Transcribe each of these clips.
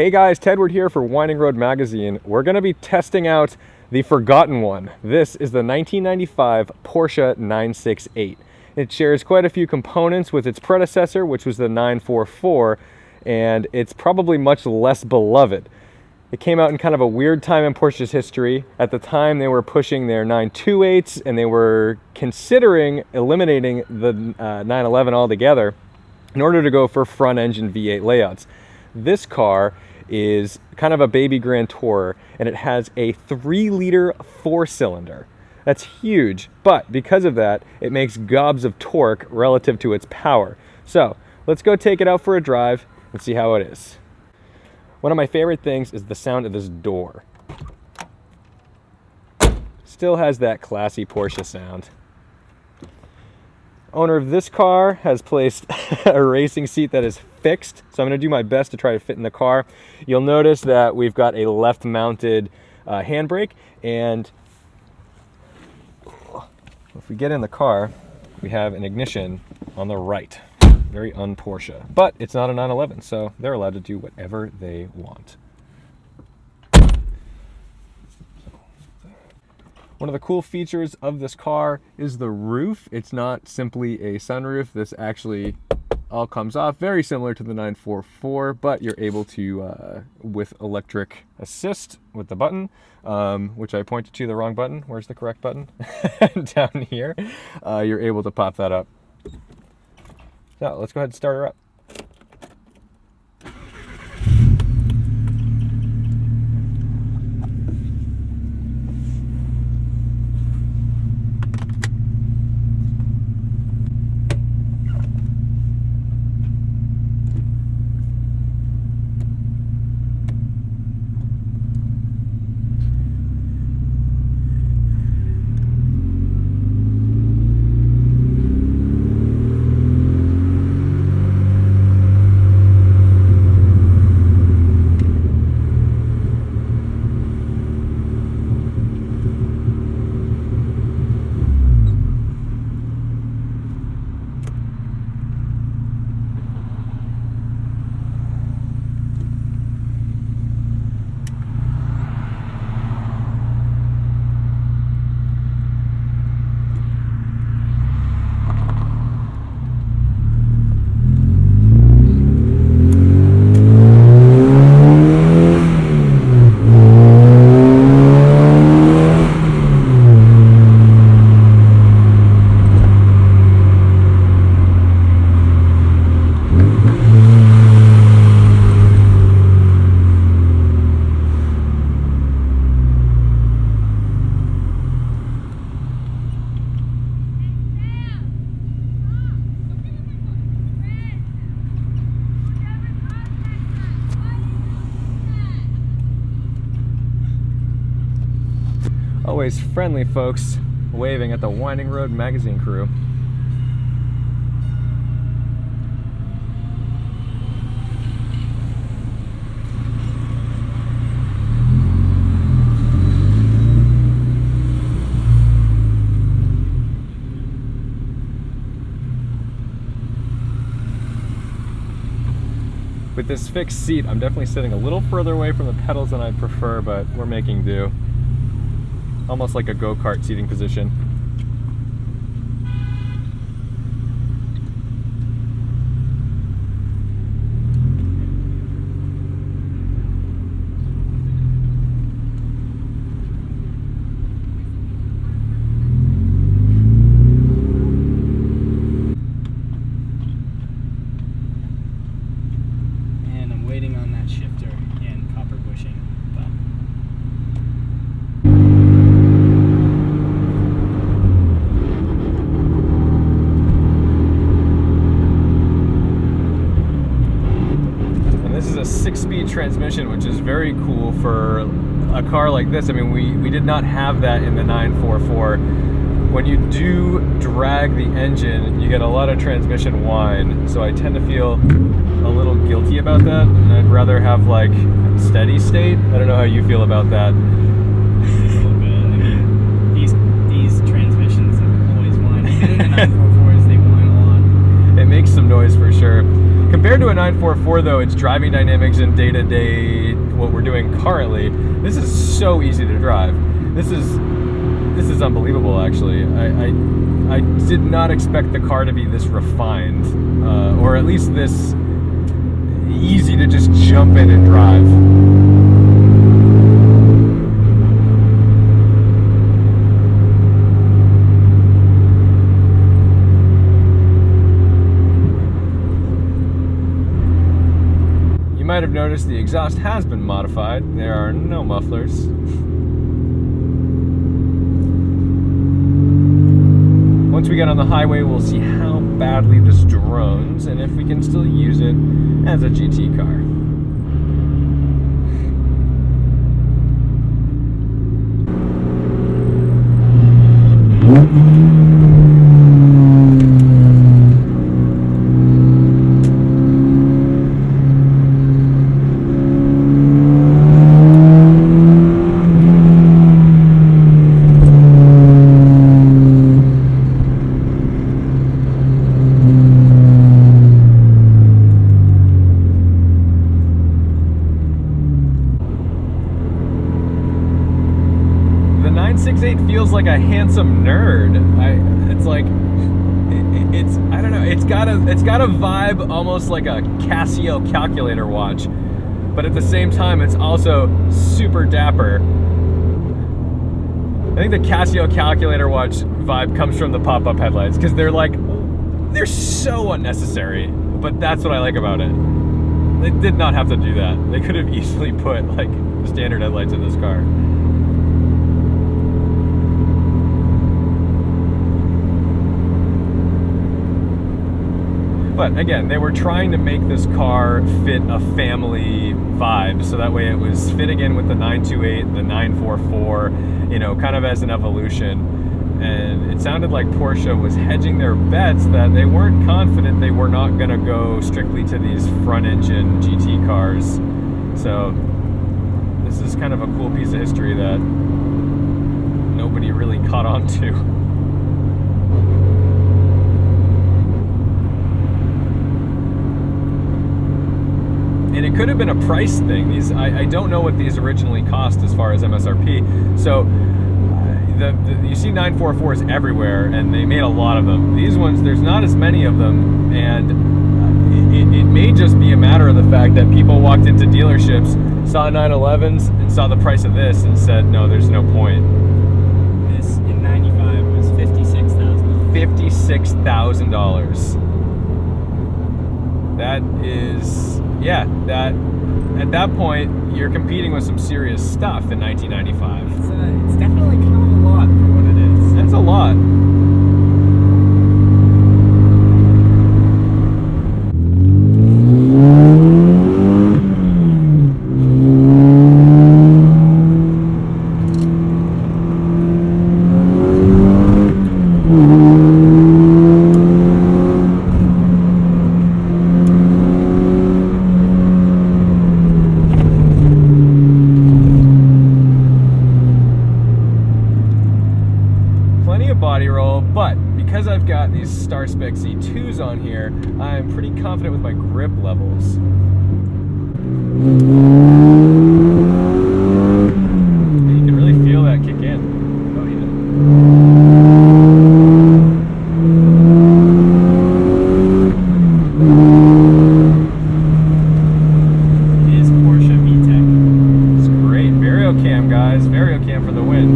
Hey guys, Tedward here for Winding Road Magazine. We're going to be testing out the forgotten one. This is the 1995 Porsche 968. It shares quite a few components with its predecessor, which was the 944, and it's probably much less beloved. It came out in kind of a weird time in Porsche's history. At the time, they were pushing their 928s, and they were considering eliminating the 911 altogether in order to go for front-engine V8 layouts. This car is kind of a baby Grand Tourer, and it has a 3-liter 4-cylinder. That's huge, but because of that, it makes gobs of torque relative to its power. So let's go take it out for a drive and see how it is. One of my favorite things is the sound of this door. Still has that classy Porsche sound. Owner of this car has placed a racing seat that is fixed, so I'm going to do my best to try to fit in the car. You'll notice that we've got a left-mounted handbrake, and if we get in the car, we have an ignition on the right. Very un-Porsche. But it's not a 911, so they're allowed to do whatever they want. One of the cool features of this car is the roof. It's not simply a sunroof. This actually all comes off, very similar to the 944, but you're able to, with electric assist with the button, which I pointed to the wrong button. Where's the correct button? Down here. You're able to pop that up. So let's go ahead and start her up. Always friendly folks waving at the Winding Road Magazine crew. With this fixed seat, I'm definitely sitting a little further away from the pedals than I'd prefer, but we're making do. Almost like a go-kart seating position. And I'm waiting on that shifter and copper bushing. A 6-speed transmission, which is very cool for a car like this. I mean, we did not have that in the 944. When you do drag the engine, you get a lot of transmission whine, so I tend to feel a little guilty about that, and I'd rather have like steady state. I don't know how you feel about that. A little bit. I mean, these transmissions have always whined. Even in the 944s, they whine a lot. It makes some noise for sure. Compared to a 944 though, its driving dynamics and day-to-day, what we're doing currently, this is so easy to drive. This is unbelievable, actually. I did not expect the car to be this refined, or at least this easy to just jump in and drive. You might have noticed the exhaust has been modified. There are no mufflers. Once we get on the highway, we'll see how badly this drones and if we can still use it as a GT car. Feels like a handsome nerd. It's like I don't know. It's got a vibe almost like a Casio calculator watch, but at the same time, it's also super dapper. I think the Casio calculator watch vibe comes from the pop-up headlights because they're so unnecessary. But that's what I like about it. They did not have to do that. They could have easily put like standard headlights in this car. But again, they were trying to make this car fit a family vibe, so that way it was fitting in with the 928, the 944, you know, kind of as an evolution. And it sounded like Porsche was hedging their bets that they weren't confident they were not going to go strictly to these front-engine GT cars. So this is kind of a cool piece of history that nobody really caught on to. And it could have been a price thing. These I don't know what these originally cost as far as MSRP. So you see 944s everywhere, and they made a lot of them. These ones, there's not as many of them, and it may just be a matter of the fact that people walked into dealerships, saw 911s, and saw the price of this, and said, no, there's no point. This in '95 was $56,000. $56,000. That is. Yeah, that at that point you're competing with some serious stuff in 1995. It's definitely kind of a lot for what it is. That's a lot. Body roll, but because I've got these Star Spec Z2s on here, I'm pretty confident with my grip levels. And you can really feel that kick in. Oh yeah. It is Porsche VTEC. It's great. Variocam, guys. Variocam for the win.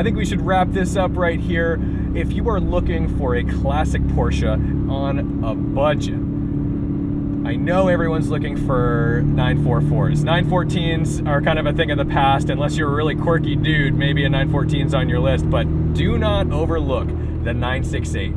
I think we should wrap this up right here. If you are looking for a classic Porsche on a budget, I know everyone's looking for 944s. 914s are kind of a thing of the past. Unless you're a really quirky dude, maybe a 914's on your list, but do not overlook the 968.